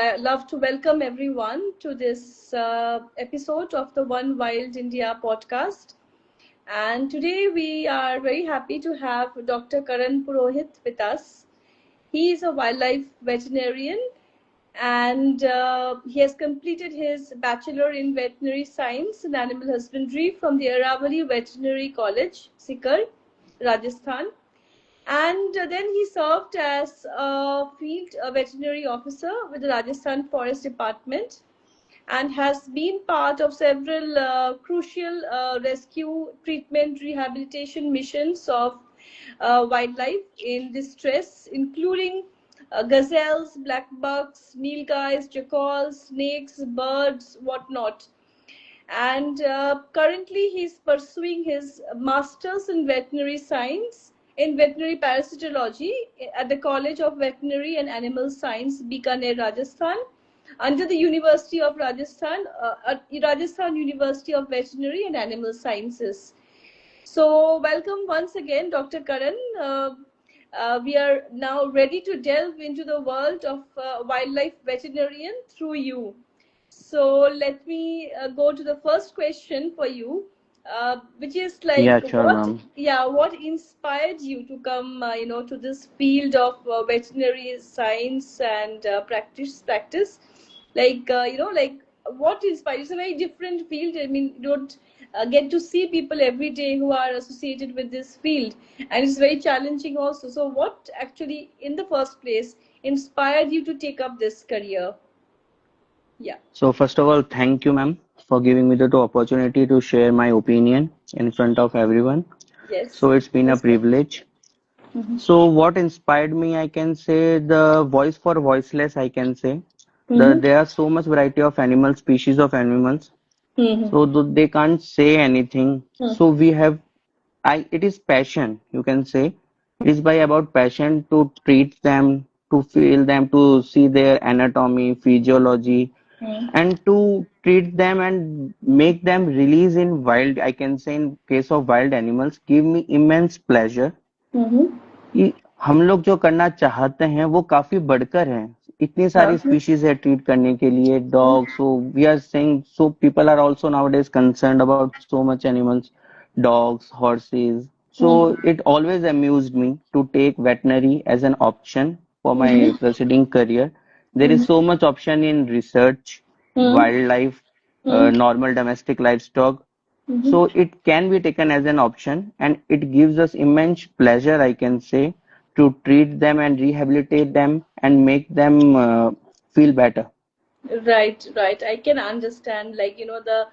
I'd love to welcome everyone to this episode of the One Wild India podcast. And today we are very happy to have Dr. Karan Purohit with us. He is a wildlife veterinarian and he has completed his bachelor in veterinary science and animal husbandry from the Aravali Veterinary College, Sikar, Rajasthan. And then he served as a field veterinary officer with the Rajasthan Forest Department and has been part of several crucial rescue, treatment, rehabilitation missions of wildlife in distress, including gazelles, black bucks, nilgais, jackals, snakes, birds, whatnot. And currently he's pursuing his master's in veterinary science in veterinary parasitology at the College of Veterinary and Animal Science, Bikaner, Rajasthan, under the University of Rajasthan, Rajasthan University of Veterinary and Animal Sciences. So welcome once again, Dr. Karan. We are now ready to delve into the world of wildlife veterinarian through you. So let me go to the first question for you, which is like, Yeah, sure, ma'am. what inspired you to come, to this field of veterinary science and practice? Like what inspired? It's a very different field. I mean, you don't get to see people every day who are associated with this field, and it's very challenging also. So, what actually, in the first place, inspired you to take up this career? Yeah. So first of all, thank you, ma'am, for giving me the opportunity to share my opinion in front of everyone. Yes. So it's been a Yes, sir. privilege. Mm-hmm. So what inspired me, I can say the voice for voiceless, I can say. Mm-hmm. There are so much variety of animals, species of animals. Mm-hmm. So they can't say anything. So we have, it is passion, you can say. It is by about passion to treat them, to feel them, to see their anatomy, physiology, and to treat them and make them release in wild, I can say in case of wild animals, give me immense pleasure Mm-hmm. कि हम लोग जो करना चाहते हैं वो काफी बढ़कर है. इतनी सारी स्पीशीज है ट्रीट करने के लिए dog. So we are saying so people are also nowadays concerned about so much animals, dogs, horses. So it always amused me to take veterinary as an option for my proceeding career. There is so much option in research, wildlife, normal domestic livestock. So it can be taken as an option and it gives us immense pleasure, I can say, to treat them and rehabilitate them and make them feel better. Right, right. I can understand, like, the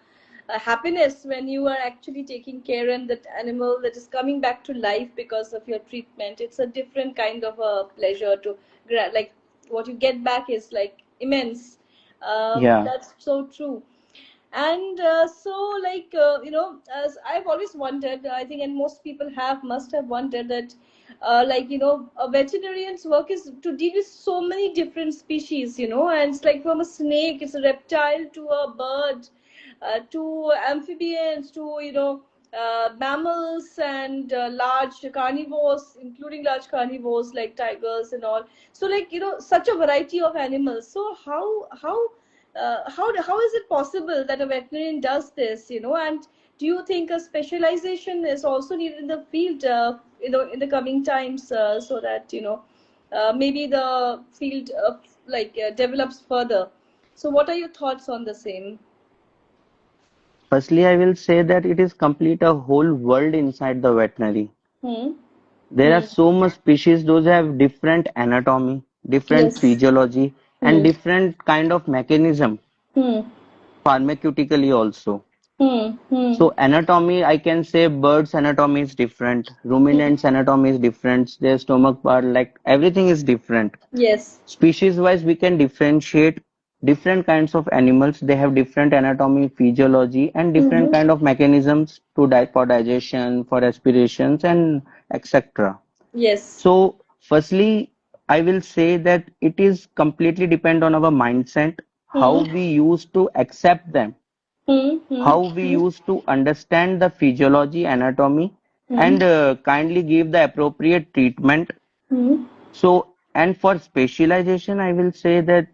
happiness when you are actually taking care and that animal that is coming back to life because of your treatment. It's a different kind of a pleasure to, like, what you get back is like immense. Yeah. That's so true. And so, like, as I've always wondered, I think, and most people must have wondered that, a veterinarian's work is to deal with so many different species, and it's like from a snake, it's a reptile, to a bird, to amphibians, to, mammals and large carnivores, including large carnivores like tigers and all. So, like, such a variety of animals. So how is it possible that a veterinarian does this, and do you think a specialization is also needed in the field, in the coming times, so that, maybe the field develops further? So what are your thoughts on the same? Firstly, I will say that it is complete a whole world inside the veterinary. Hmm. There are so much species, those have different anatomy, different Yes. physiology, and Hmm. different kind of mechanism, Hmm. pharmaceutically also. Hmm. Hmm. So anatomy, I can say birds anatomy is different, ruminants anatomy is different, their stomach part, like everything is different. Yes. Species wise, we can differentiate different kinds of animals. They have different anatomy, physiology, and different Mm-hmm. kind of mechanisms to for digestion, for respirations, and etc. Yes. So, firstly, I will say that it is completely depend on our mindset, how Hmm. we used to accept them, Hmm. Hmm. how we used to understand the physiology, anatomy, Hmm. and kindly give the appropriate treatment. Hmm. So, and for specialization, I will say that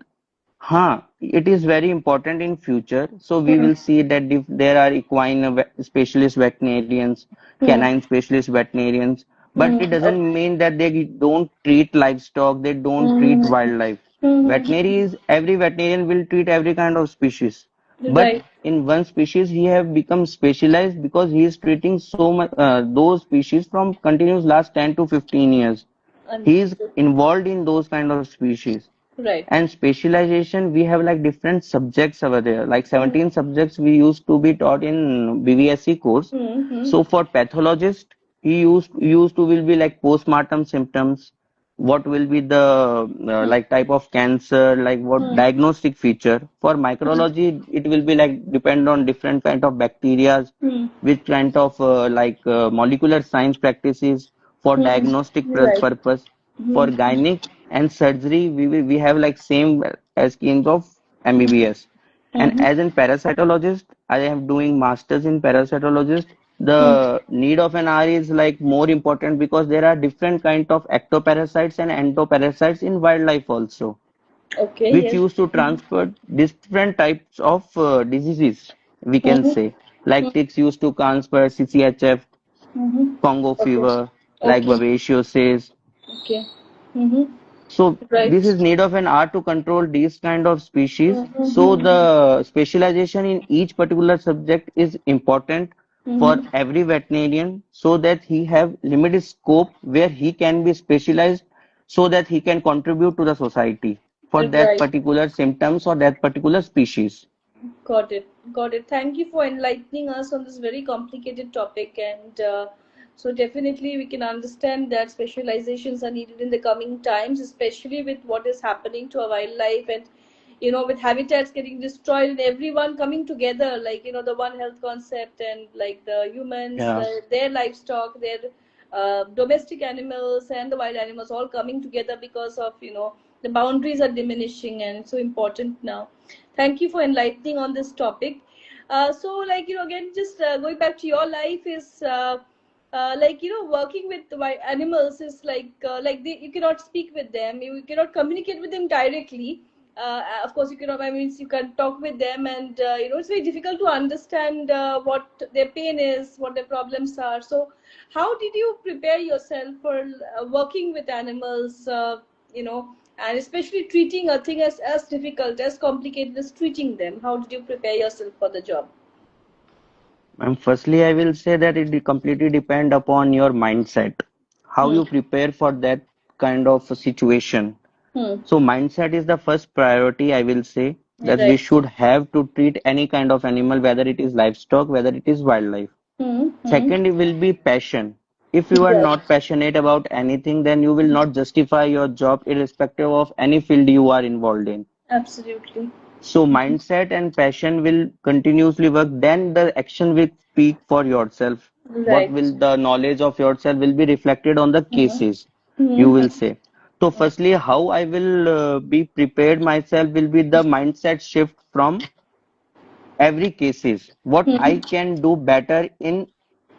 it is very important in future. So we Hmm. will see that if there are equine specialist veterinarians, Hmm. canine specialist veterinarians, but Hmm. it Okay. doesn't mean that they don't treat livestock, they don't treat Hmm. wildlife. Hmm. Veterinary is every veterinarian will treat every kind of species, but Right. in one species he have become specialized because he is treating so much those species from continuous last 10 to 15 years. He is Understood. involved in those kind of species. Right. And specialization, we have like different subjects over there, like Hmm. 17 subjects we used to be taught in BVSC course. Hmm. Hmm. So for pathologist, he used to will be like postmortem symptoms, what will be the Hmm. like type of cancer, like what Hmm. diagnostic feature. For micrology, it will be like depend on different kind of bacteria, Hmm. which kind of molecular science practices for Hmm. diagnostic Right. purpose. For Hmm. gynec and surgery, we have like same as schemes of MBBS. And Hmm. as in parasitologist, I am doing masters in parasitologist. Hmm. The need of an R is like more important because there are different kind of ectoparasites and endoparasites in wildlife also, Okay. which Yes. used to transfer different types of diseases, we can Hmm. say. Like ticks used to transfer CCHF, Hmm. Congo Okay. fever, like Okay. babesiosis. Okay. Hmm. So this Right. is need of an art to control these kind of species. So Hmm. the specialization in each particular subject is important for Hmm. every veterinarian so that he have limited scope where he can be specialized so that he can contribute to the society for that Right. particular symptoms or that particular species. Got it. Got it. Thank you for enlightening us on this very complicated topic. And so, definitely, we can understand that specializations are needed in the coming times, especially with what is happening to our wildlife and, with habitats getting destroyed and everyone coming together, like, the One Health concept and like the humans, Yeah. their livestock, their domestic animals and the wild animals all coming together because of, the boundaries are diminishing and it's so important now. Thank you for enlightening on this topic. So, like, again, just going back to your life is like, working with the animals is like you cannot speak with them, you cannot communicate with them directly. Of course, you cannot. I mean, you can talk with them, and it's very difficult to understand what their pain is, what their problems are. So, how did you prepare yourself for working with animals? And especially treating a thing as difficult, as complicated as treating them. How did you prepare yourself for the job? And firstly, I will say that it completely depend upon your mindset, how Hmm. you prepare for that kind of a situation. Hmm. So mindset is the first priority, I will say, that we Right. should have to treat any kind of animal, whether it is livestock, whether it is wildlife. Hmm. Hmm. Second, it will be passion. If you are Right. not passionate about anything, then you will not justify your job irrespective of any field you are involved in. Absolutely. So mindset and passion will continuously work. Then the action will speak for yourself. What Right. will the knowledge of yourself will be reflected on the Hmm. cases, you Hmm. will say. So firstly, how I will be prepared myself will be the mindset shift from every cases. What I Hmm. can do better in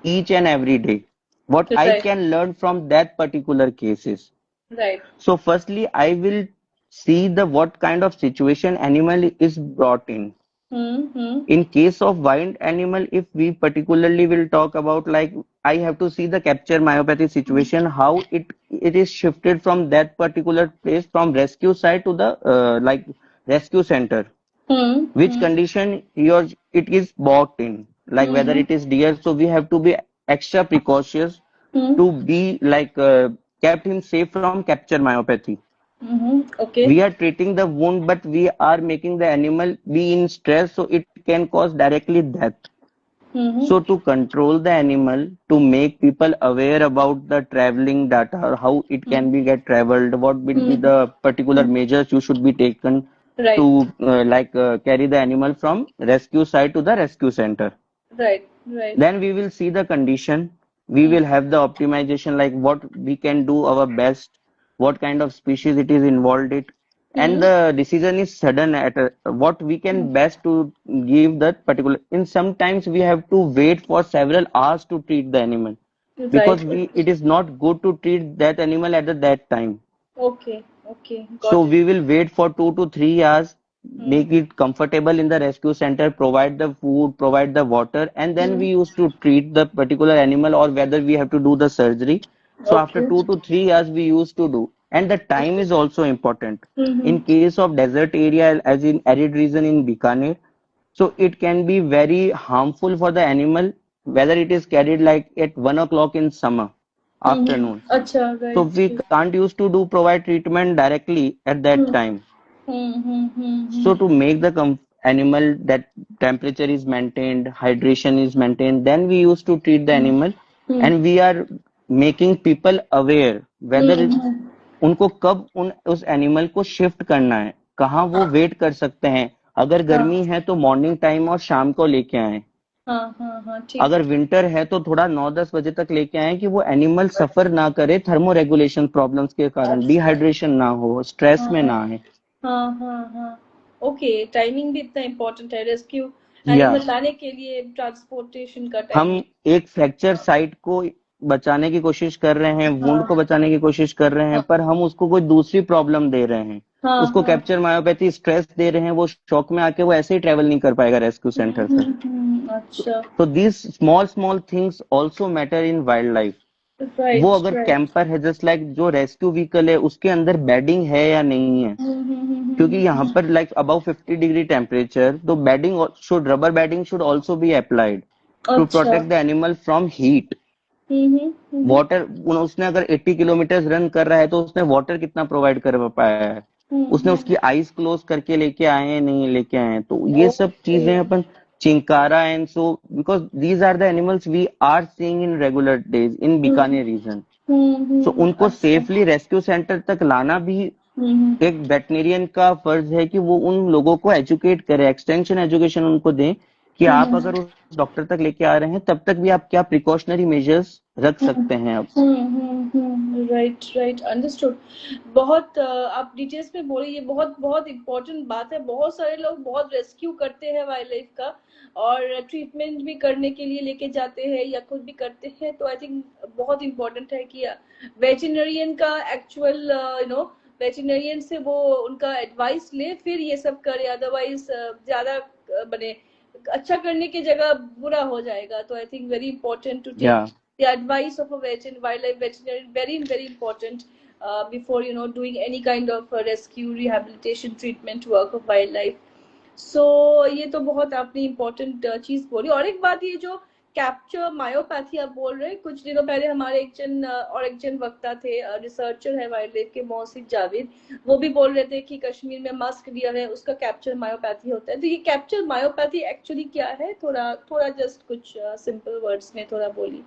each and every day. What I Right. can learn from that particular cases. Right. So firstly, I will see the what kind of situation animal is brought in. Hmm. Hmm. In case of wild animal, if we particularly will talk about, like, I have to see the capture myopathy situation, how it is shifted from that particular place from rescue site to the like rescue center, Hmm. which Hmm. condition it is brought in, like whether Hmm. it is deer. So we have to be extra precautious Hmm. to be like kept him safe from capture myopathy. Hmm. Okay. We are treating the wound, but we are making the animal be in stress, so it can cause directly death. Hmm. So to control the animal, to make people aware about the traveling data, how it Hmm. can be get traveled, what will be Hmm. the particular measures you should be taken Right. to carry the animal from rescue site to the rescue center. Right. Right. Then we will see the condition. We Hmm. will have the optimization, like what we can do our best, what kind of species it is involved in, and Hmm. the decision is sudden at what we Hmm. can best to give that particular. In sometimes we have to wait for several hours to treat the animal Right. because it is not good to treat that animal at that time. Okay. Okay. So Got it. we will wait for 2 to 3 hours. Hmm. make it comfortable in the rescue center, provide the food, provide the water, and then Hmm. we used to treat the particular animal or whether we have to do the surgery. So after Okay. 2 to 3 hours, we used to do, and the time is also important. Hmm. In case of desert area, as in arid region in Bikaner, so it can be very harmful for the animal, whether it is carried like at 1 o'clock in summer Hmm. afternoon. अच्छा, So right. we can't used to do provide treatment directly at that Hmm. time. Hmm. Hmm. Hmm. Hmm. So to make the animal that temperature is maintained, hydration is maintained, then we used to treat the Hmm. animal, Hmm. and we are making people aware whether Hmm. उनको कब उस animal को shift करना है, कहाँ वो wait कर सकते हैं। अगर हाँ, गर्मी है तो मॉर्निंग टाइम और शाम को लेके आए। हाँ, हाँ, हाँ, ठीक। अगर विंटर है तो थोड़ा 9-10 बजे तक लेके आए कि वो एनिमल सफर ना करे थर्मो रेगुलेशन प्रॉब्लम्स के कारण, अच्छा। डिहाइड्रेशन ना हो, स्ट्रेस हाँ, में हाँ, ना आए। हाँ, हाँ, हाँ। ओके, टाइमिंग भी इतना इम्पोर्टेंट है रेस्क्यू या एनिमल लाने के लिए, ट्रांसपोर्टेशन का हम टाइमिंग। एक फ्रैक्चर साइट को बचाने की कोशिश कर रहे हैं, वुंड को हाँ, बचाने की कोशिश कर रहे हैं, हाँ, पर हम उसको कोई दूसरी प्रॉब्लम दे रहे हैं। हाँ, उसको हाँ। कैप्चर मायोपैथी स्ट्रेस दे रहे हैं, वो शॉक में आके वो ऐसे ही ट्रेवल नहीं कर पाएगा रेस्क्यू सेंटर तक। अच्छा। तो these small small things also matter in wild life. वो राइट, अगर राइट। कैंपर है, जस्ट लाइक जो रेस्क्यू व्हीकल है उसके अंदर बेडिंग है या नहीं है, क्योंकि यहाँ पर लाइक अबव 50 डिग्री टेम्परेचर, तो bedding should rubber bedding should also be applied to अच्छा। Protect the animal from heat. Hmm, hmm, water, उसने अगर 80 किलोमीटर रन कर रहा है तो उसने वाटर कितना प्रोवाइड कर पाया है, उसने हम्म। उसकी आईज क्लोज करके लेके आए हैं नहीं लेके आए हैं, तो ये सब ओके। चीजें अपन chinkara and so because these are the animals we are seeing in regular days in hmm, Bikaner region. So उनको अच्छा। सेफली रेस्क्यू सेंटर तक लाना भी हम्म, एक वेटनेरियन का फर्ज है कि वो उन लोगों को एजुकेट करे, एक्सटेंशन एजुकेशन उनको दें कि आप हम्म, अगर उस डॉक्टर तक लेके आ रहे हैं तब तक भी आप क्या प्रिकॉशनरी मेजर्स रख सकते हैं अब। Right, right, understood. बहुत आप डिटेल्स में बोले, ये बहुत बहुत इम्पोर्टेंट बात है। बहुत सारे लोग बहुत रेस्क्यू करते हैं वाइल्ड लाइफ का, और ट्रीटमेंट भी करने के लिए लेके जाते हैं या खुद भी करते हैं, तो आई थिंक बहुत इम्पोर्टेंट है कि वेटरिनरियन का एक्चुअल वेटरिनरियन से वो उनका एडवाइस ले, फिर ये सब करे, अदरवाइज ज्यादा बने अच्छा करने की जगह बुरा हो जाएगा। तो I think very important to या take the advice of a wildlife veterinarian, very very important before doing any kind of rescue, rehabilitation, treatment work of wildlife. So ये तो बहुत आपने इम्पोर्टेंट चीज बोली। और एक बात, ये जो कैप्चर मायोपैथी आप बोल रहे हैं, कुछ दिनों पहले हमारे एक जन और एक जन वक्ता थे, रिसर्चर है वाइल्ड लाइफ के, मोहसिन जावेद, वो भी बोल रहे थे कि कश्मीर में मस्क डियर है, उसका कैप्चर मायोपैथी होता है। तो ये कैप्चर मायोपैथी एक्चुअली क्या है, थोड़ा थोड़ा जस्ट कुछ सिंपल वर्ड्स में थोड़ा बोली।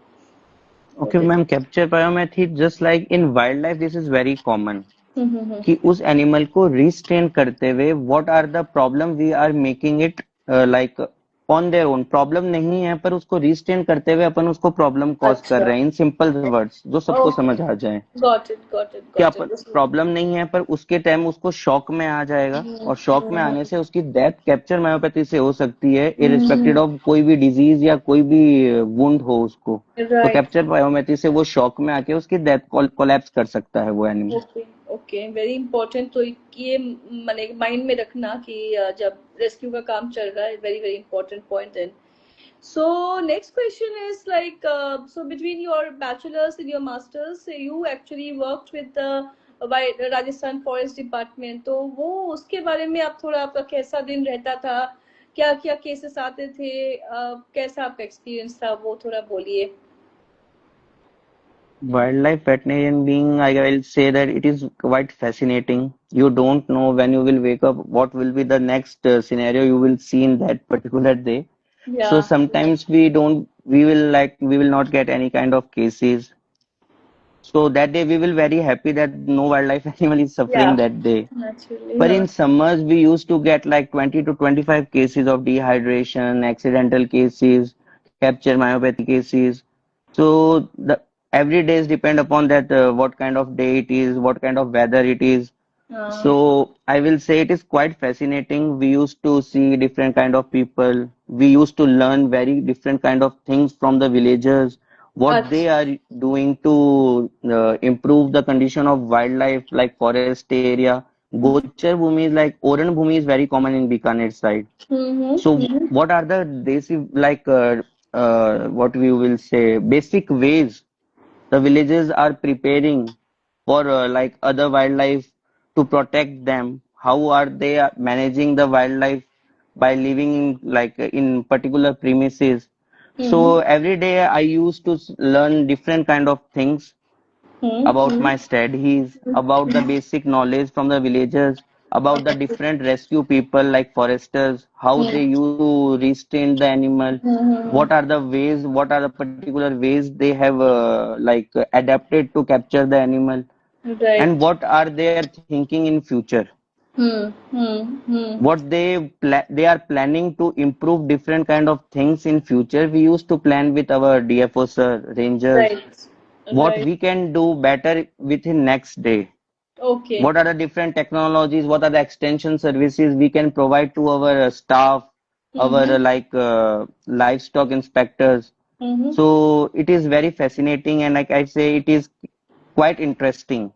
ओके मैम, कैप्चर बायोमेथी just like in wildlife this is very common hmm, कि उस एनिमल को रिस्ट्रेन करते हुए what are the problem we are making it like on their own, problem नहीं है पर उसको रिस्ट्रेन करते हुए अपन उसको प्रॉब्लम कॉज कर अच्छा। रहे हैं, इन सिंपल वर्ड्स जो सबको ओके, समझ आ जाए। गॉट इट, गॉट इट, कि गॉट अपन इट। प्रॉब्लम नहीं है पर उसके टाइम उसको शॉक में आ जाएगा, और शॉक में आने से उसकी डेथ कैप्चर मायोपैथी से हो सकती है, इरिस्पेक्टिव ऑफ कोई भी डिजीज या कोई भी वुंड हो उसको। तो राइट। कैप्चर मायोपैथी से वो शॉक में आके उसकी डेथ कोलैप्स कर सकता है वो animal. Okay, okay, very important. तो ये मैंने माइंड में रखना कि जब रेस्क्यू का काम चल रहा है, वेरी वेरी इंपॉर्टेंट पॉइंट है। So next question is like, so between your bachelor's and your master's, you actually worked with the by Rajasthan Forest Department. तो वो उसके बारे में आप थोड़ा, आपका कैसा दिन रहता था, क्या क्या केसेस आते थे, कैसा आपका एक्सपीरियंस था, वो थोड़ा बोलिए। Wildlife veterinarian being, I will say that it is quite fascinating. You don't know when you will wake up, what will be the next scenario you will see in that particular day. So Yeah, yeah, sometimes we will not get any kind of cases. So that day we will very happy that no wildlife animal is suffering yeah, that day. naturally, But huh? in summers we used to get like 20 to 25 cases of dehydration, accidental cases, capture myopathy cases. So the every days depend upon that what kind of day it is, what kind of weather it is. Uh, So I will say it is quite fascinating. We used to see different kind of people. We used to learn very different kind of things from the villagers, what they अच्छा, are doing to improve the condition of wildlife like forest area. Gochar bhumi is like Oran bhumi is very common in Bikaner side. Mm-hmm. So Mm-hmm. what are the basic like what we will say basic ways the villages are preparing for like other wildlife to protect them? How are they managing the wildlife by living in like in particular premises? So Mm-hmm. every day I used to learn different kind of things about Mm-hmm. my studies, about the basic knowledge from the villagers, about the different rescue people like foresters, how they used to restrain the animal, Mm-hmm. what are the ways, what are the particular ways they have adapted to capture the animal, and Right. what are they are thinking in future. Hmm. Hmm. Hmm. What they are planning to improve different kind of things in future. We used to plan with our DFO sir, rangers, Right. what Right. we can do better within next day. Okay. What are the different technologies? What are the extension services we can provide to our staff, our Mm-hmm. livestock inspectors? Mm-hmm. So it is very fascinating, and like I say, it is quite interesting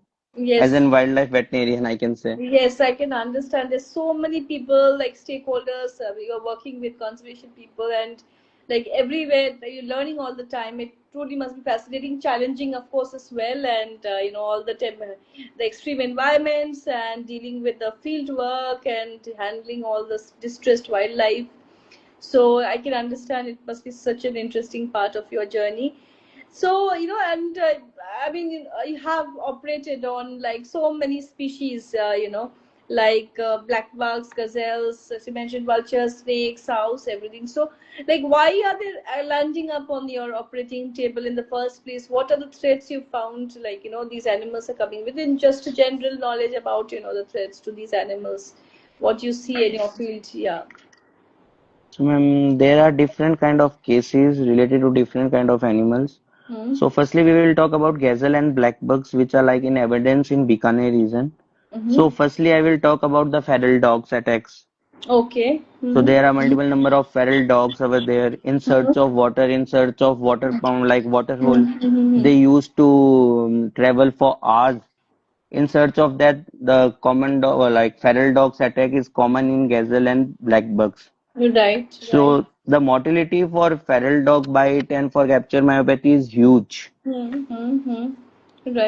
as Yes. an wildlife veterinarian, I can say. Yes, I can understand. There's so many people like stakeholders. You're working with conservation people, and like everywhere you're learning all the time. It truly must be fascinating, challenging, of course, as well. And all the time, the extreme environments and dealing with the field work and handling all this distressed wildlife. So I can understand it must be such an interesting part of your journey. So and I mean, you have operated on like so many species, like black bugs, gazelles, as you mentioned, vultures, snakes, sows, everything. So like, why are they landing up on your operating table in the first place? What are the threats you found? Like, these animals are coming within just a general knowledge about the threats to these animals, what you see in your field. Yeah. So, ma'am, there are different kind of cases related to different kind of animals. Hmm. So, firstly, we will talk about gazelle and black bugs, which are like in abundance in Bikaner region. So, Mm-hmm. firstly, I will talk about the feral dogs attacks. Okay. So, Mm-hmm. there are multiple number of feral dogs over there in search of water, in search of water pump, like water hole. Mm-hmm. They used to travel for hours in search of that. The common dog, or like feral dogs attack is common in gazelle and black bugs. Right, right. So the mortality for feral dog bite and for capture myopathy is huge. Mm-hmm.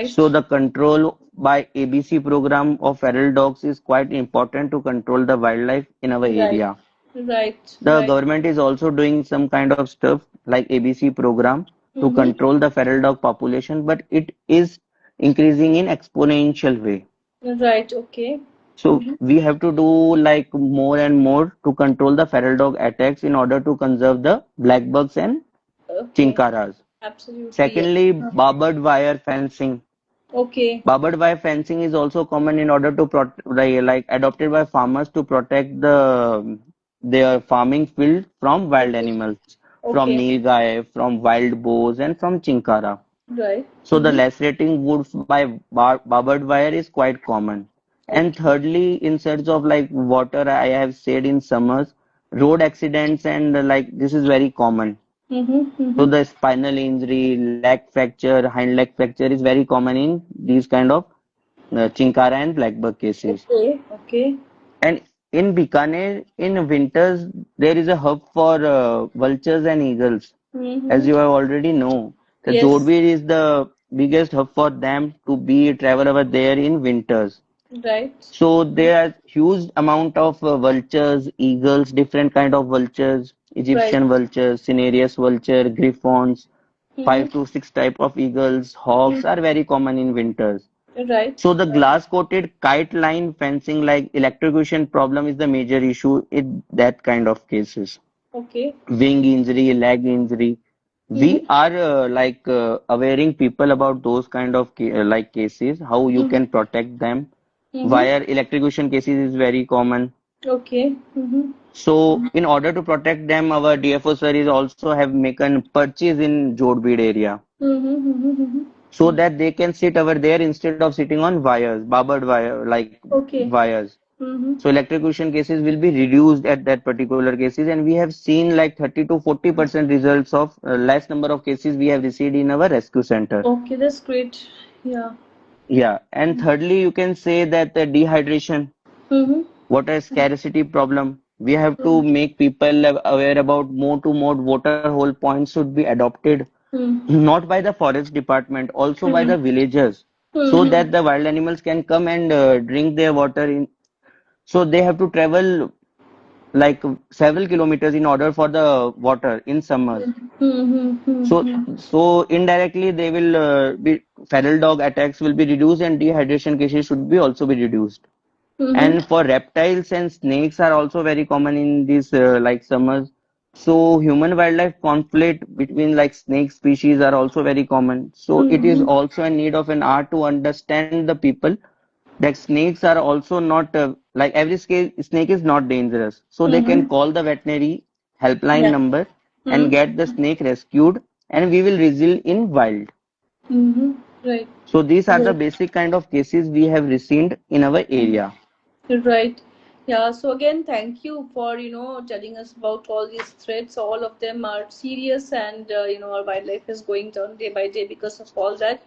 So Right, the control by ABC program of feral dogs is quite important to control the wildlife in our right, area. right, The right. government is also doing some kind of stuff like ABC program to Mm-hmm. control the feral dog population, but it is increasing in exponential way. Right, okay. So Mm-hmm. we have to do like more and more to control the feral dog attacks in order to conserve the black bugs and Okay. chinkaras. Absolutely, yes. Secondly, Uh, barbed wire fencing. Okay. Barbed wire fencing is also common in order to like adopted by farmers to protect their farming field from wild Okay. animals, from Okay. nilgai, from wild boars, and from chinkara. Right. So the Mm-hmm. lacerating wounds by barbed wire is quite common. And Okay. thirdly, in search of like water, I have said in summers, road accidents and like this is very common. Mm-hmm. So Mm-hmm. the spinal injury, leg fracture, hind leg fracture is very common in these kind of chinkara and blackbug cases. Okay. Okay. And in Bikaner, in winters, there is a hub for vultures and eagles. As Mm-hmm. you have already know, the Yes. Jodhpur is the biggest hub for them to be travel over there in winters. Right. So there are huge amount of vultures, eagles, different kind of vultures, Right. Egyptian vultures, cinereous vulture, griffons, Mm-hmm. 5 to 6 type of eagles, hawks are very common in winters. Right. So the Right. glass coated kite line fencing like electrocution problem is the major issue in that kind of cases. Okay. Wing injury, leg injury. We Mm-hmm. are awareing people about those kind of like cases, how you Mm-hmm. can protect them. Mm-hmm. Wire electrocution cases is very common. Okay. Mm-hmm. So in order to protect them, our DFO sir is also have making purchase in Jodhbid area Mm-hmm. Mm-hmm. so that they can sit over there instead of sitting on wires, barbed wire, like Okay. wires. Mm-hmm. So electrocution cases will be reduced at that particular cases, and we have seen like 30 to 40% results of less number of cases we have received in our rescue center. Okay, that's great. Yeah. Yeah, and thirdly, you can say that the dehydration, Mm-hmm. water scarcity problem. We have to make people aware about more to more water hole points should be adopted, Mm-hmm. not by the forest department, also by the Mm-hmm. villagers, so Mm-hmm. that the wild animals can come and drink their water in. So they have to travel like several kilometers in order for the water in summers. So, Mm-hmm. so indirectly they will be feral dog attacks will be reduced and dehydration cases should be also be reduced. Mm-hmm. And for reptiles and snakes are also very common in these like summers. So human wildlife conflict between like snake species are also very common. So it is Mm-hmm. also a need of an art to understand the people that snakes are also not like every snake is not dangerous. So they can Mm-hmm. call the veterinary helpline Yeah. number and Mm-hmm. get the snake rescued and we will result in wild. Mm-hmm. Right. So these are the Right. basic kind of cases we have received in our area. Right. Yeah. So again, thank you for telling us about all these threats. All of them are serious, and our wildlife is going down day by day because of all that.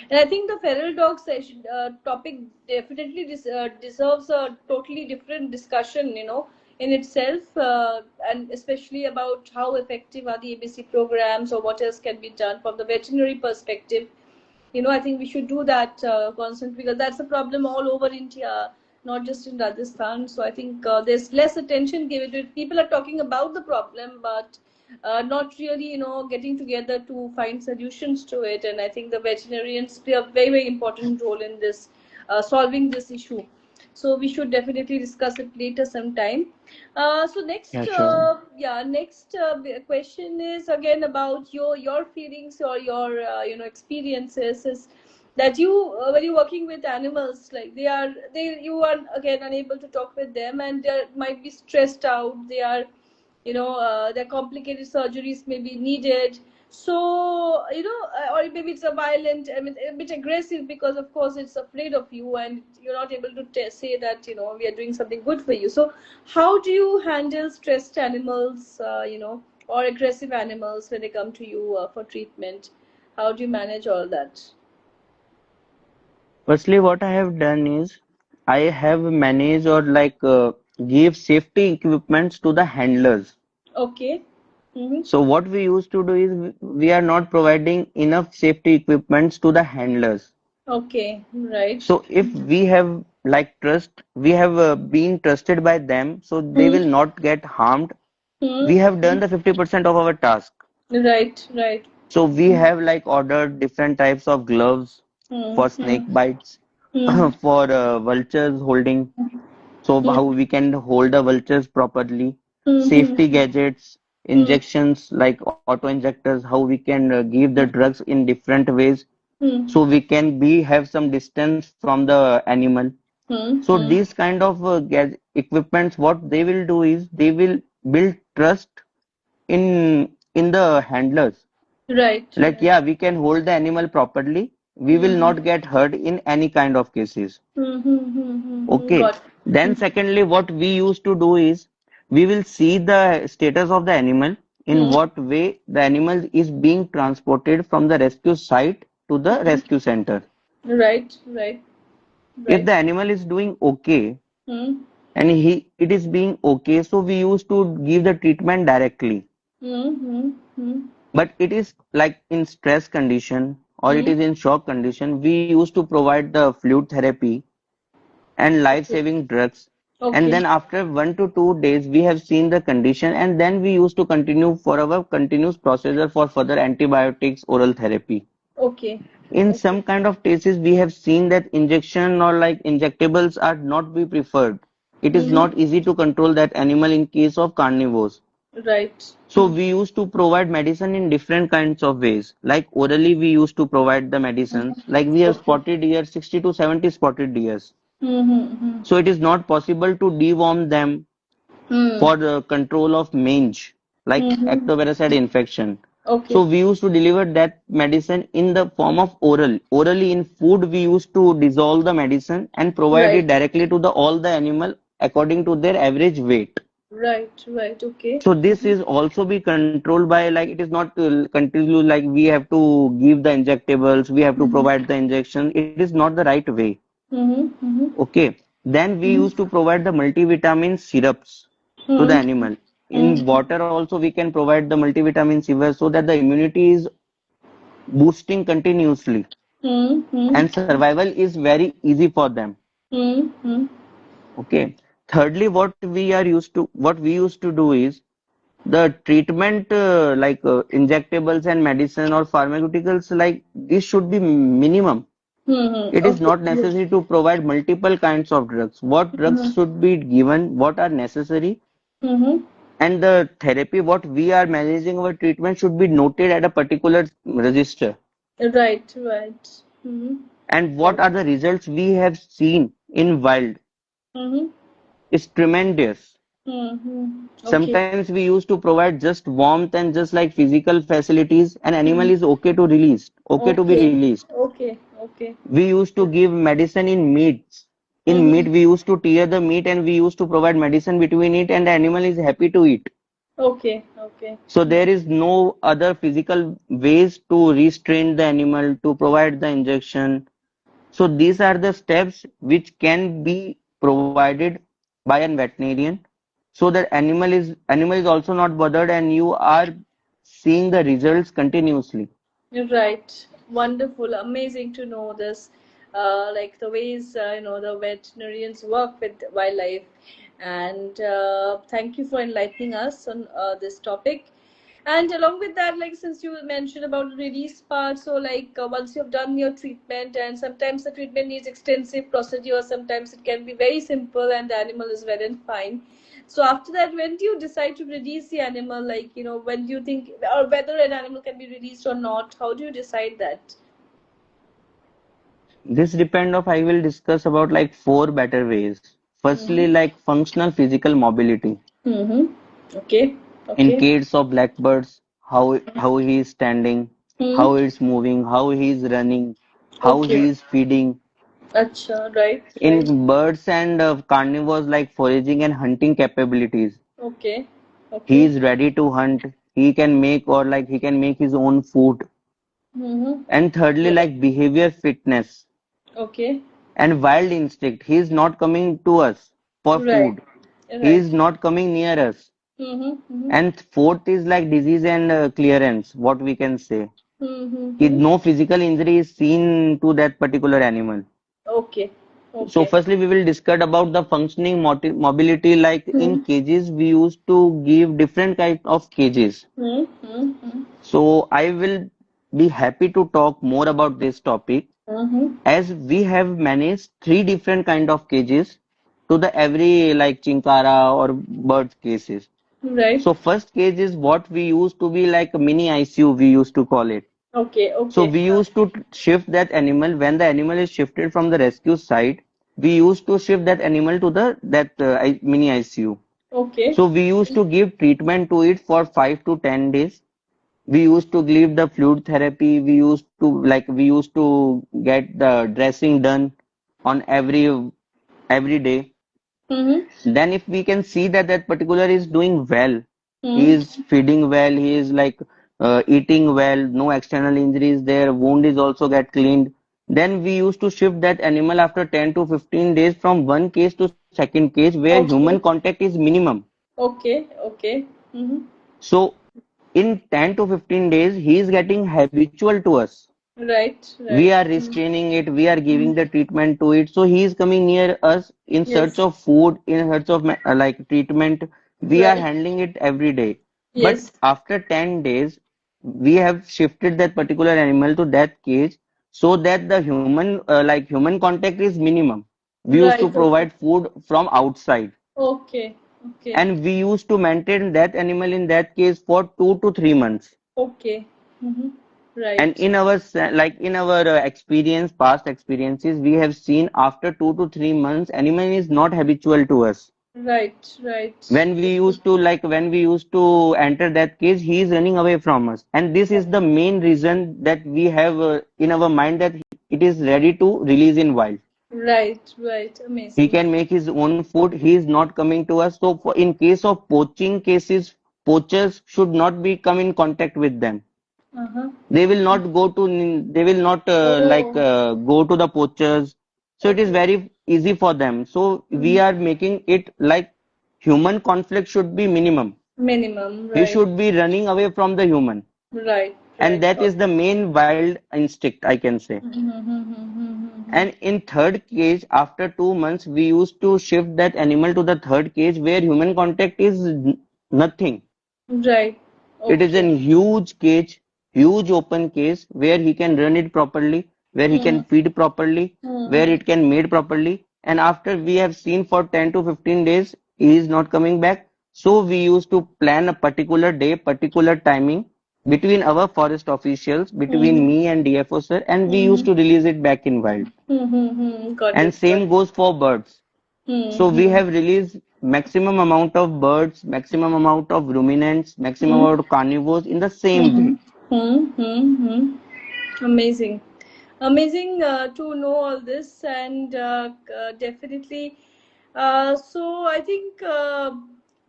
And I think the feral dog session topic definitely deserves a totally different discussion. In itself, and especially about how effective are the ABC programs, or what else can be done from the veterinary perspective. I think we should do that constantly, because that's a problem all over India, not just in Rajasthan. So I think there's less attention given to it. People are talking about the problem, but not really getting together to find solutions to it. And I think the veterinarians play a very, very important role in this, solving this issue. So we should definitely discuss it later sometime. So Yeah, next, sure. next question is again about your feelings or your experiences. Is that you, when you're working with animals, like you are again unable to talk with them, and they might be stressed out. They are, their complicated surgeries may be needed. So or maybe it's a violent, I mean, a bit aggressive, because of course it's afraid of you, and you're not able to say that we are doing something good for you. So how do you handle stressed animals, or aggressive animals when they come to you for treatment? How do you manage all that? Firstly, what I have done is I have managed or like give safety equipments to the handlers. Okay. Mm-hmm. So what we used to do is we are not providing enough safety equipments to the handlers. Okay. Right. So if we have like trust, we have been trusted by them, so they will Mm-hmm. not get harmed. We have Mm-hmm. done the 50% of our task. Right. Right. So we have like ordered different types of gloves for snake Mm-hmm. bites, Mm-hmm. for vultures holding. So how we can hold the vultures properly, safety Mm-hmm. gadgets, injections like auto injectors, how we can give the drugs in different ways, Mm-hmm. so we can be have some distance from the animal. So Mm-hmm. these kind of equipments, what they will do is they will build trust in the handlers. Right. Like, Right. yeah, we can hold the animal properly. We will Mm-hmm. not get hurt in any kind of cases. Mm-hmm. Okay. Got Then it. secondly, what we used to do is we will see the status of the animal, in Mm-hmm. what way the animal is being transported from the rescue site to the rescue center. Right. Right. If Right. the animal is doing okay Mm-hmm. and it is being okay, so we used to give the treatment directly. Mm-hmm. But it is like in stress condition or it Mm-hmm. is in shock condition, we used to provide the fluid therapy and Okay. life-saving drugs. And Okay. then after 1 to 2 days, we have seen the condition, and then we used to continue for our continuous procedure for further antibiotics, oral therapy. Okay. In Okay. some kind of cases, we have seen that injection or like injectables are not be preferred. It is Mm-hmm. not easy to control that animal in case of carnivores. Right. So we used to provide medicine in different kinds of ways. Like orally, we used to provide the medicines. Like we have Okay. spotted deer, 60 to 70 spotted deers. Mm-hmm. So it is not possible to deworm them Mm-hmm. for the control of mange, like Mm-hmm. ectoparasite infection. So Okay. we used to deliver that medicine in the form of oral. Orally in food, we used to dissolve the medicine and provide it Right. directly to the all the animal according to their average weight. Right, right. Okay. So this is also be controlled by, like, it is not continue, like we have to give the injectables, we have to Mm-hmm. provide the injection. It is not the right way. Mm-hmm. Mm-hmm. Okay. Then we Mm-hmm. used to provide the multivitamin syrups to the Mm-hmm. animal. In water also we can provide the multivitamin syrups so that the immunity is boosting continuously Mm-hmm. and survival is very easy for them. Mm-hmm. Okay. Thirdly, what we used to do is the treatment, injectables and medicine or pharmaceuticals, like this should be minimum. Mm-hmm. It is Okay. not Yes. necessary to provide multiple kinds of drugs. What drugs Mm-hmm. should be given, what are necessary, Mm-hmm. and the therapy, what we are managing our treatment should be noted at a particular register. Right, right. Mm-hmm. And what Right. are the results we have seen in wild Mm-hmm. is tremendous. Mm-hmm. Okay. Sometimes we used to provide just warmth and just like physical facilities, an animal Mm-hmm. is okay to be Okay. released. Okay. Okay. We used to give medicine in meats. In meat, Mm-hmm. we used to tear the meat and we used to provide medicine between it, and the animal is happy to eat. Okay. Okay. So there is no other physical ways to restrain the animal, to provide the injection. So these are the steps which can be provided by a veterinarian, so that animal is also not bothered and you are seeing the results continuously. Right. Wonderful. Amazing to know this. Like the ways the veterinarians work with wildlife, and thank you for enlightening us on this topic. And along with that, like since you mentioned about the release part, so like once you've done your treatment, and sometimes the treatment needs extensive procedure, sometimes it can be very simple, and the animal is well and fine. So after that, when do you decide to release the animal? Like, when do you think, or whether an animal can be released or not? How do you decide that? This depend of I will discuss about like four better ways. Firstly, Mm-hmm. like functional physical mobility. Mm-hmm. Okay. In Okay. case of blackbirds, how he is standing, Hmm. how it's moving, how he is running, how Okay. he is feeding. Acha. Right. Right. In birds and carnivores, like foraging and hunting capabilities, Okay. he Okay. is ready to hunt. He can make, or like he can make his own food. Mm-hmm. And thirdly, Right. like behavior fitness Okay. and wild instinct. He is not coming to us for Right. food. He is Right. not coming near us. Mm-hmm. Mm-hmm. And fourth is like disease and clearance, what we can say. Mm-hmm. No physical injury is seen to that particular animal. Okay. So Okay. firstly, we will discuss about the functioning mobility. Like in Mm-hmm. cages, we used to give different kind of cages. Mm-hmm. So I will be happy to talk more about this topic, Mm-hmm. as we have managed three different kind of cages to the every like chinkara or bird cases. Right. So first cage is what we used to be like a mini ICU, we used to call it. Okay. So Okay. we used to shift that animal when the animal is shifted from the rescue site. We used to shift that animal to the that mini ICU. Okay. So we used to give treatment to it for 5 to 10 days. We used to give the fluid therapy. We used to get the dressing done on every day. Mm-hmm. Then if we can see that that particular is doing well, he Mm-hmm. is feeding well, he is like eating well, no external injuries there, wound is also get cleaned. Then we used to shift that animal after 10 to 15 days from one case to second case where human Okay. contact is minimum. Okay. Okay. Mm-hmm. So in 10 to 15 days, he is getting habitual to us. Right. We Right. are Mm-hmm. restraining it, we are giving the treatment to it. So he is coming near us in search Yes. of food, in search of like treatment. We are Right. handling it every day. But Yes. after 10 days, we have shifted that particular animal to that cage so that the human contact is minimum. We used to Right. Okay. provide food from outside, Okay. Okay. and we used to maintain that animal in that cage for 2 to 3 months. Okay. Mm-hmm. And Right. in our experience, past experiences, we have seen after 2 to 3 months, animal is not habitual to us. Right. Right. When we used to enter that cage, he is running away from us. And this is the main reason that we have in our mind that it is ready to release in wild. Right, right. He Amazing. can make his own food. He is not coming to us. So for in case of poaching cases, poachers should not be come in contact with them. Uh-huh. They will not go to, they will not Oh, go to the poachers. So it is okay. very easy for them. So we Mhm. are making it like human conflict should be minimum. Minimum, He right. should be running away from the human. Right, And right. that Got is the it. main wild instinct, I can say. Mm-hmm. And in third cage, after 2 months, we used to shift that animal to the third cage where human contact is nothing. Right. It is a Okay. huge cage, huge open cage where he can run it properly, where he can Mm-hmm. feed properly, where Mm-hmm. it can mate properly. And after we have seen for 10 to 15 days, he is not coming back. So we used to plan a particular day, particular timing between our forest officials, between Mm-hmm. me and DFO sir, and we used Mm-hmm. to release it back in wild. Got And it. Got same it. goes for birds. So we Mm-hmm. have released maximum amount of birds, maximum amount of ruminants, maximum amount of carnivores in the same Mm-hmm. way. Mm-hmm. Amazing. Amazing to know all this, and definitely. So I think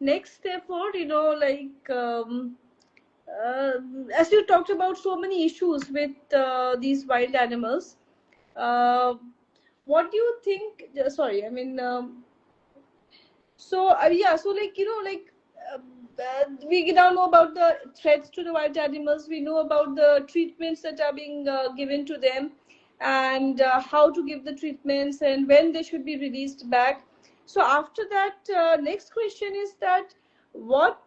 next step forward, uh, as you talked about so many issues with these wild animals, uh, what do you think? Sorry, I mean, so yeah, so we now know about the threats to the wild animals. We know about the treatments that are being given to them, and how to give the treatments and when they should be released back. So after that, next question is that what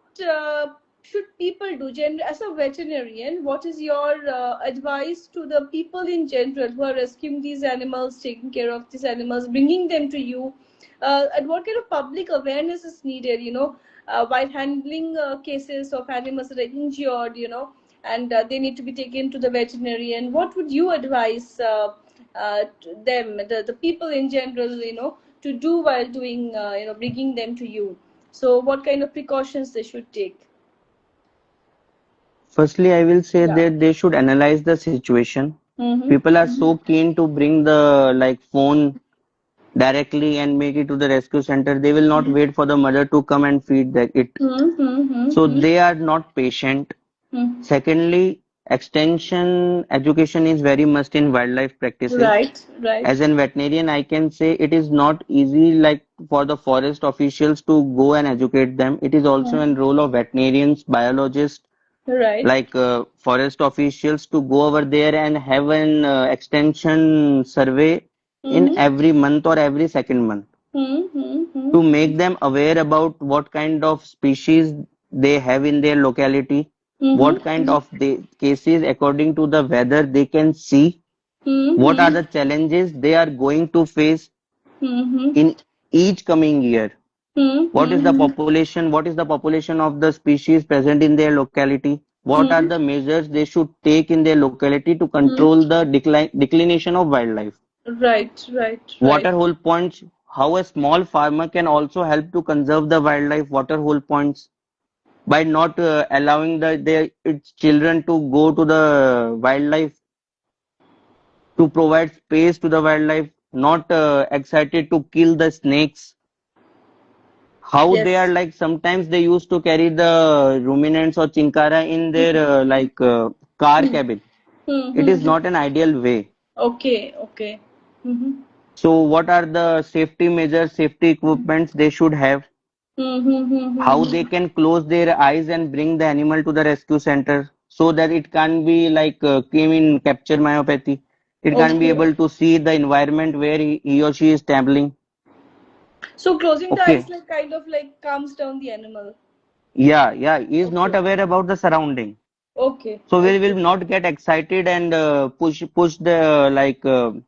should people do? As a veterinarian, what is your advice to the people in general who are rescuing these animals, taking care of these animals, bringing them to you? And what kind of public awareness is needed, while handling cases of animals that are injured, and they need to be taken to the veterinarian? What would you advise to them, the people in general, to do while doing, bringing them to you? So what kind of precautions they should take? Firstly, I will say Yeah. that they should analyze the situation. Mm-hmm. People are so keen to bring the like phone directly and make it to the rescue center. They will not wait for the mother to come and feed it. So Mm-hmm. they are not patient. Mm-hmm. Secondly, extension education is very must in wildlife practices. Right, right. As a veterinarian, I can say it is not easy like for the forest officials to go and educate them. It is also a role of veterinarians, biologists, Right. like forest officials to go over there and have an extension survey in Mm-hmm. every month or every second month Mm-hmm. to make them aware about what kind of species they have in their locality, what kind Mm-hmm. of cases according to the weather they can see, what are Mm-hmm. the challenges they are going to face Mm-hmm. in each coming year. Mm-hmm. What is the population of the species present in their locality? What are Mm-hmm. the measures they should take in their locality to control the declination of wildlife? Right, right, Water right. hole points, how a small farmer can also help to conserve the wildlife water hole points by not allowing its children to go to the wildlife, to provide space to the wildlife, not excited to kill the snakes. How they are Yes. like sometimes they used to carry the ruminants or chinkara in their car cabin. It is Mm-hmm. not an ideal way. Okay, okay. Mm-hmm. So what are the safety measures, safety equipments they should have? How they Mm-hmm. can close their eyes and bring the animal to the rescue center so that it can be like came in capture myopathy. It can be Okay. able to see the environment where he or she is traveling. So closing the eyes Okay. like kind of like calms down the animal. Yeah, yeah. He is not Okay. aware about the surrounding. Okay. So we will Okay. not get excited and push the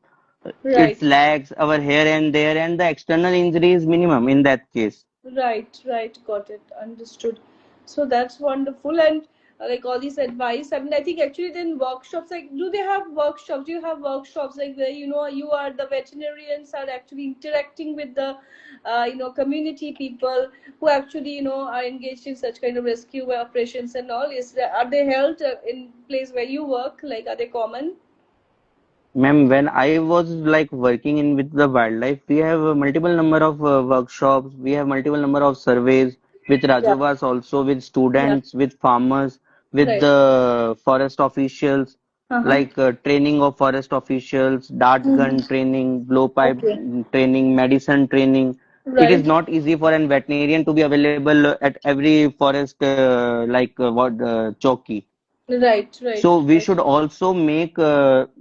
its Right. legs, our here and there, and the external injury is minimum in that case. Right, right, got it, understood. So that's wonderful, and like all these advice. I mean, I think actually then workshops. Like, do they have workshops? Do you have workshops like where you are the veterinarians are actually interacting with the community people who actually are engaged in such kind of rescue operations and all? Are they held in place where you work? Like, are they common? Ma'am, when I was like working in with the wildlife, we have a multiple number of workshops, we have multiple number of surveys with Yeah, Rajuvas also, with yeah, students, with farmers, with right. the forest officials, Uh-huh. like training of forest officials, dart gun Mm-hmm. training, blowpipe Okay. training, medicine training. It is Right, not easy for an veterinarian to be available at every forest chowki. right, right, So we right, should also make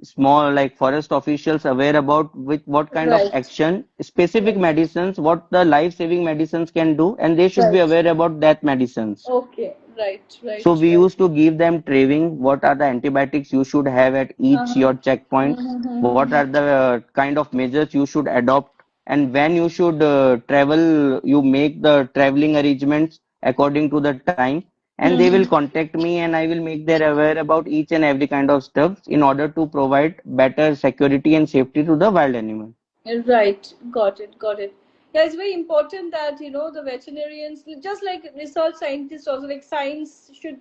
small like forest officials aware about with what kind of right, action, specific right, medicines, what the life-saving medicines can do, and they should be right. aware about that medicines. Okay, right, So right, we right. used to give them training. What are the antibiotics you should have at each Uh-huh. your checkpoints? What are Mm-hmm. the kind of measures you should adopt? And when you should travel, you make the traveling arrangements according to the time. And they will Mm-hmm. contact me, and I will make them aware about each and every kind of stuff in order to provide better security and safety to the wild animal. Right, got it, got it. Yeah, it's very important that the veterinarians, just like research scientists, also like science should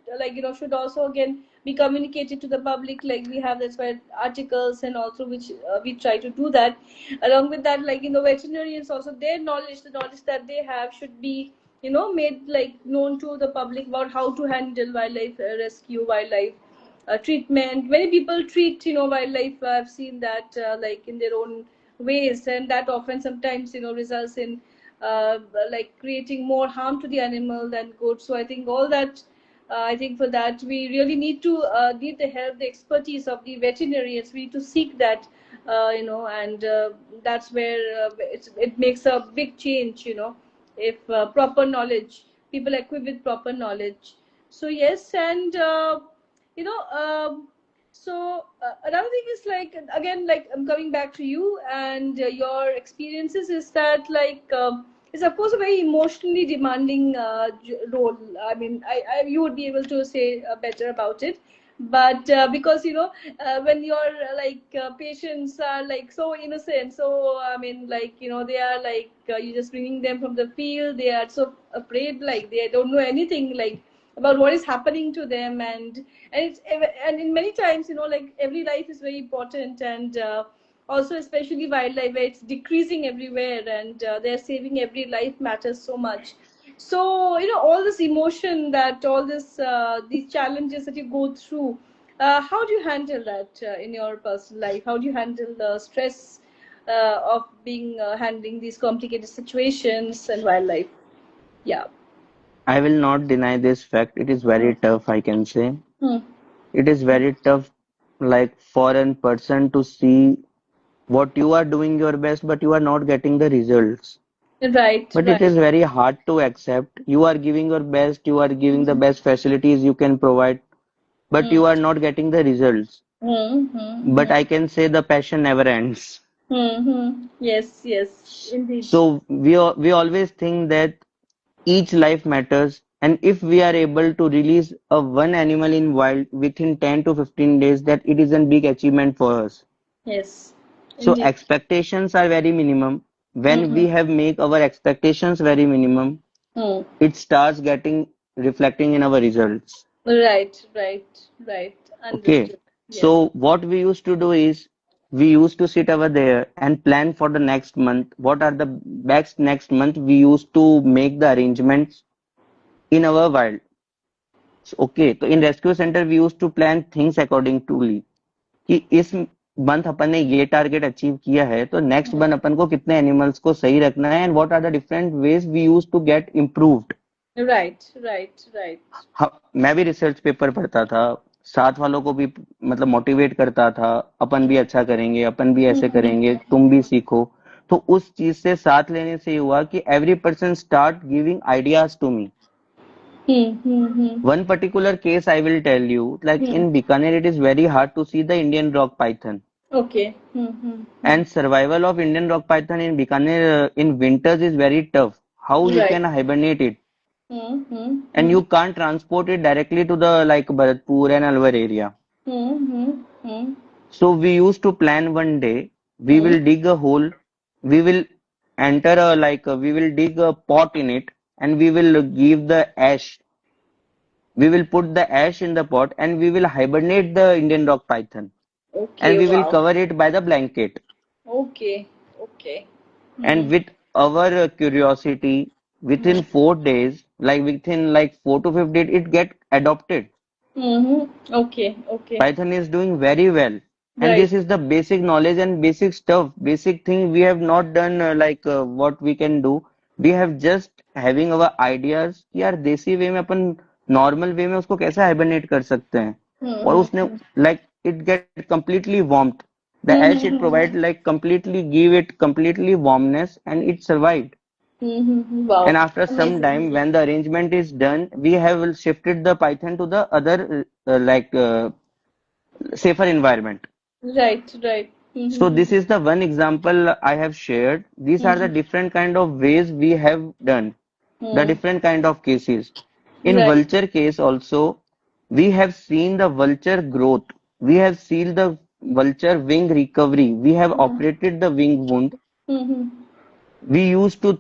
should also again be communicated to the public. Like we have that's why articles and also which we try to do that. Along with that, veterinarians also their knowledge, the knowledge that they have should be made like known to the public about how to handle wildlife rescue, wildlife treatment. Many people treat wildlife. I've seen that like in their own ways, and that often sometimes results in like creating more harm to the animal than good. So I think all that. I think for that we really need the help, the expertise of the veterinarians. We need to seek that, and that's where it makes a big change. If proper knowledge, people equipped with proper knowledge. So yes, and you know so another thing is like again like I'm coming back to you and your experiences is that like it's of course a very emotionally demanding role. I mean, you would be able to say better about it, but because when your patients are like so innocent, so I mean like they are like you're just bringing them from the field, they are so afraid, like they don't know anything like about what is happening to them, and it's and in many times like every life is very important, and also especially wildlife where it's decreasing everywhere, and they're saving every life matters so much. So all this emotion, that all this these challenges that you go through, how do you handle that in your personal life? How do you handle the stress of being handling these complicated situations and wildlife? Yeah. I will not deny this fact. It is Hmm. very tough, I can say. Hmm. It is very tough, like for a person to see what you are doing your best, but you are not getting the results. Right, But it right. is very hard to accept. You are giving your best, you are giving the Hmm. best facilities you can provide, but Hmm. you are not getting the results. Hmm. Hmm. But I can say the passion never ends. Hmm. Yes, yes, indeed. So we always think that each life matters, and if we are able to release a one animal in wild within 10 to 15 days, that it is a big achievement for us. Yes, So indeed. expectations are very minimum. When Hmm. we have make our expectations very minimum, Hmm. it starts getting reflecting in our results. Right, right, right. Okay. Understood. Yes. So what we used to do is we used to sit over there and plan for the next month. What are the best next month? We used to make the arrangements in our wild. So, okay. So in rescue center we used to plan things according to कि इस month अपन ने ये target achieve किया है तो next month अपन को कितने animals को सही रखना है and what are the different ways we use to get improved. Right, right, right. मैं भी रिसर्च पेपर पढ़ता था, साथ वालों को भी मतलब मोटिवेट करता था, अपन भी अच्छा करेंगे, अपन भी ऐसे Hmm. करेंगे, तुम भी सीखो। तो उस चीज से साथ लेने से हुआ कि every person start giving ideas to me. Hmm. Hmm. Hmm. One particular case I will tell you, like Hmm. in Bikaner, it is very hard to see the Indian rock python. Okay. Hmm. Hmm. Hmm. And survival of Indian rock python in Bikaner in winters is very tough. How you Right. can hibernate it? Hmm. Hmm. And Hmm. you can't transport it directly to the like Bharatpur and Alwar area. Hmm. Hmm. Hmm. So we used to plan one day. We Hmm. will dig a hole. We will enter a we will dig a pot in it, and we will give the ash. We will put the ash in the pot, and we will hibernate the Indian rock python. and Okay. we will Wow. cover it by the blanket. Okay. Okay. And Hmm. with our curiosity, within Hmm. 4 days, like within like 4 to 5 days, it get adopted. Hmm. Okay. Okay. Python is doing very well. And Right. this is the basic knowledge and basic stuff, basic thing we have not done what we can do. We have just having our ideas कि यार देसी वे में अपन normal way में उसको कैसे hibernate कर सकते हैं और Hmm. उसने like it get completely warmed. The Hmm. ash it Hmm. provide like completely give it completely warmness and it survived. And Wow. after some Amazing. time, when the arrangement is done, we have shifted the Python to the other safer environment. Right. Right. So this is the one example I have shared. These are the different kind of ways we have done, the Hmm. different kind of cases. In Right. vulture case also, we have seen the vulture growth. We have seen the vulture wing recovery. We have operated the wing wound. Hmm. We used to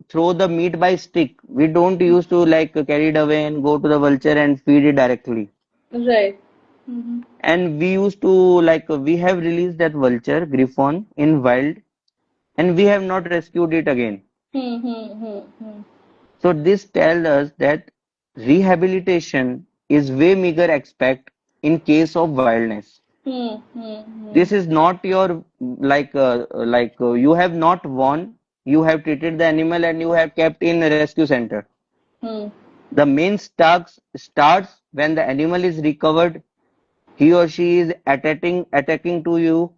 throw the meat by stick. We don't used to carry it away and go to the vulture and feed it directly. Right. Hmm. And we used to we have released that vulture griffon in wild and we have not rescued it again. Hmm. So this tells us that rehabilitation is way bigger aspect in case of wildness. This is not your you have not won. You have treated the animal and you have kept in a rescue center. Hmm. The main starts when the animal is recovered. He or she is attacking to you,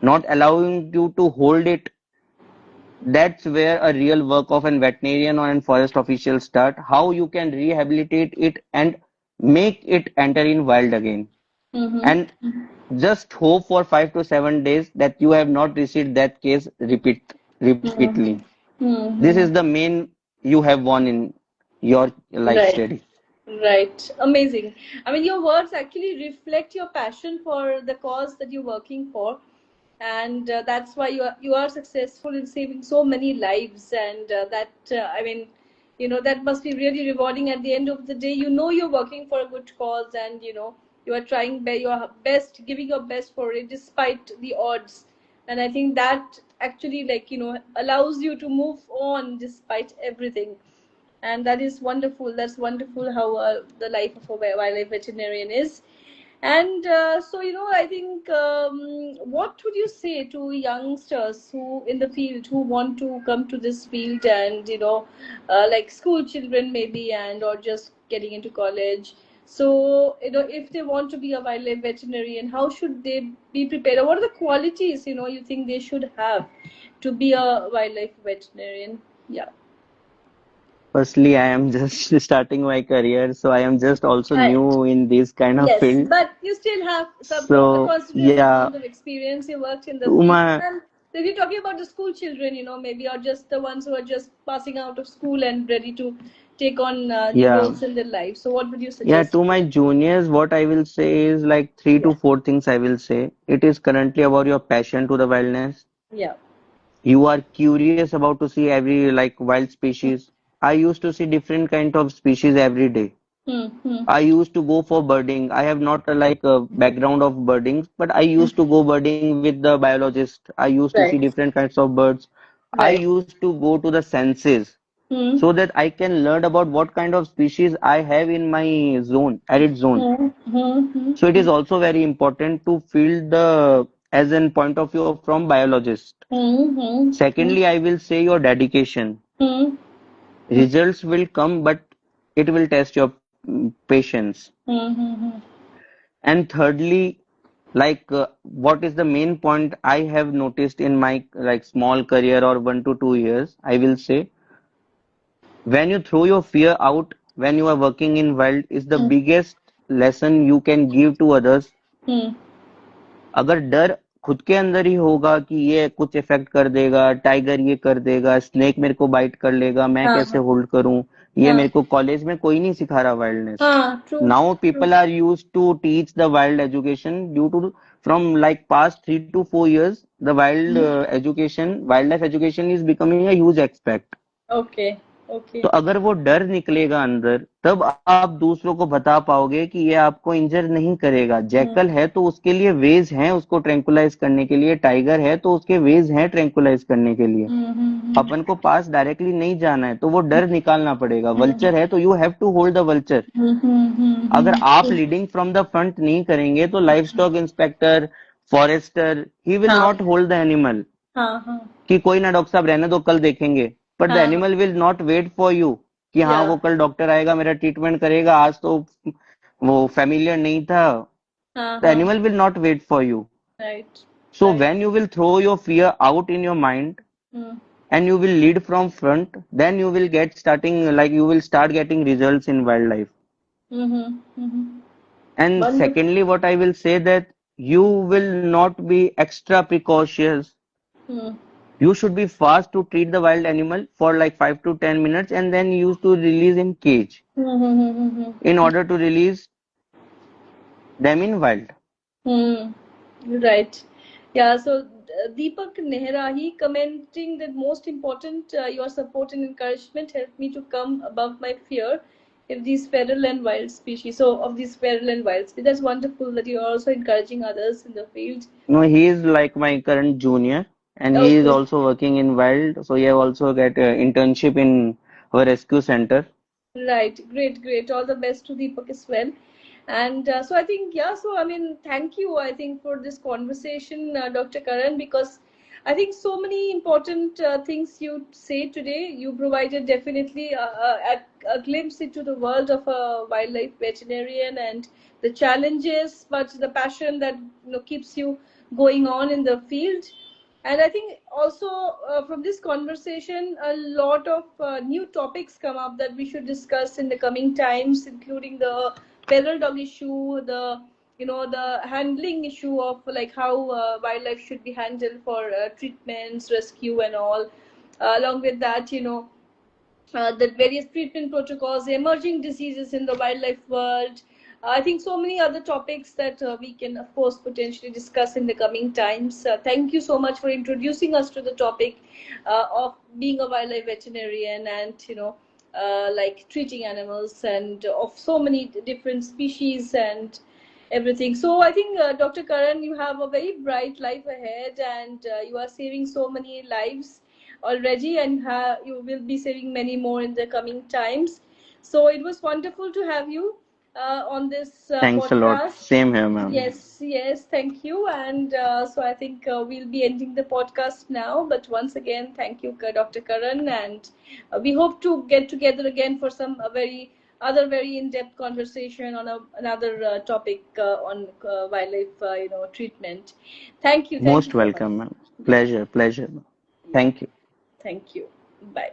not allowing you to hold it. That's where a real work of a veterinarian or a forest official start. How you can rehabilitate it and make it enter in wild again. Hmm. And just hope for 5 to 7 days that you have not received that case repeatedly. This Hmm. is the main you have won in your life Right. study. Right. Amazing. I mean, your words actually reflect your passion for the cause that you're working for, and that's why you are successful in saving so many lives. And that I mean, that must be really rewarding. At the end of the day, you're working for a good cause, and you are trying your best, giving your best for it despite the odds. And I think that actually, allows you to move on despite everything, and that is wonderful. That's wonderful how the life of a wildlife veterinarian is. And so, I think, what would you say to youngsters who in the field who want to come to this field, and like school children maybe, and or just getting into college? So, if they want to be a wildlife veterinarian, how should they be prepared, or what are the qualities you think they should have to be a wildlife veterinarian? Yeah. Firstly, I am just starting my career, so I am just also new in this kind of Yes, field. but you still have a So considerable yeah, amount of experience. You worked in the to field. my And if you're talking about the school children, maybe, or just the ones who are just passing out of school and ready to take on new yeah roles in their life. So, what would you yeah suggest to to my them? juniors, what I will say is like three Yeah, to four things I will say. It is currently about your passion to the wildness. yeah. You are curious about to see every wild species. I used to see different kind of species every day. Hmm. I used to go for birding. I have not a background of birding, but I used to go birding with the biologist. I used to see Right, different kinds of birds. I right. used to go to the census Hmm. so that I can learn about what kind of species I have in my zone, arid zone. Hmm. Hmm. So it is also very important to field the as an point of view from biologist. Hmm. Hmm. Hmm. Secondly, I will say your dedication. Hmm. Results will come, but it will test your patience. Hmm. Hmm. And thirdly, what is the main point I have noticed in my small career or 1 to 2 years, I will say, when you throw your fear out when you are working in wild is the Hmm. biggest lesson you can give to others. Hmm. अगर डर खुद के अंदर ही होगा कि ये कुछ effect कर देगा, टाइगर ये कर देगा, स्नेक मेरे को बाइट कर लेगा, मैं हाँ कैसे हाँ होल्ड करूं, ये हाँ मेरे को कॉलेज में कोई नहीं सिखा रहा वाइल्डनेस. हाँ. True. Now True. people are used to teach the wild education due to from past 3 to 4 years, the wildlife education is becoming a huge aspect. Okay. Okay. तो अगर वो डर निकलेगा अंदर, तब आप दूसरों को बता पाओगे कि ये आपको इंजर नहीं करेगा। जैकल है तो उसके लिए वेज हैं उसको ट्रैंकुलाइज करने के लिए, टाइगर है तो उसके वेज हैं ट्रैंकुलाइज करने के लिए। अपन को पास डायरेक्टली नहीं जाना है, तो वो डर निकालना पड़ेगा। वल्चर है तो you have to hold the vulture. अगर आप लीडिंग फ्रॉम द फ्रंट नहीं करेंगे तो livestock inspector, forester, he will हाँ नॉट होल्ड द एनिमल हाँ हाँ कि कोई ना डॉक्टर साहब रहने दो, कल देखेंगे। बट द हाँ animal will not wait for you कि हाँ या वो कल डॉक्टर आएगा मेरा ट्रीटमेंट करेगा, आज तो वो फेमिलियर नहीं था। हाँ द हाँ animal will not wait for you. Right So right when you will throw your fear out in your mind and you will lead from front, then you will get starting, like you will start getting results in wildlife. And wonderful. secondly, what I will say that you will not be extra precautious. Hmm. You should be fast to treat the wild animal for like 5 to 10 minutes and then use to release in cage in order to release them in wild. Hmm. Right. Yeah. So Deepak Nehra, he commenting that most important, your support and encouragement helped me to come above my fear of these feral and wild species. So of these feral and wild species, that's wonderful that you are also encouraging others in the field. No, he is like my current junior and he is Okay. also working in wild. So he have also get internship in our rescue center. Right, great, great. All the best to Deepak as well. And so I think, yeah, so I mean, thank you, I think, for this conversation, Dr. Karan, because I think so many important things you say today. You provided definitely a glimpse into the world of a wildlife veterinarian and the challenges, but the passion that keeps you going on in the field. And I think also from this conversation, a lot of new topics come up that we should discuss in the coming times, including the feral dog issue, the the handling issue of like how wildlife should be handled for treatments, rescue, and all. Along with that, the various treatment protocols, emerging diseases in the wildlife world. I think so many other topics that we can, of course, potentially discuss in the coming times. Thank you so much for introducing us to the topic of being a wildlife veterinarian and, like treating animals and of so many different species and everything. So I think, Dr. Karan, you have a very bright life ahead and you are saving so many lives already and you will be saving many more in the coming times. So it was wonderful to have you on this Thanks a lot. podcast. Same here, ma'am. Yes, yes, thank you. And so I think we'll be ending the podcast now. But once again, thank you, Dr. Karan. And we hope to get together again for some very other very in-depth conversation on another topic on wildlife, treatment. Thank you Most so much. welcome, ma'am. Yeah, Pleasure, pleasure. yeah. Thank you. Thank you. Bye.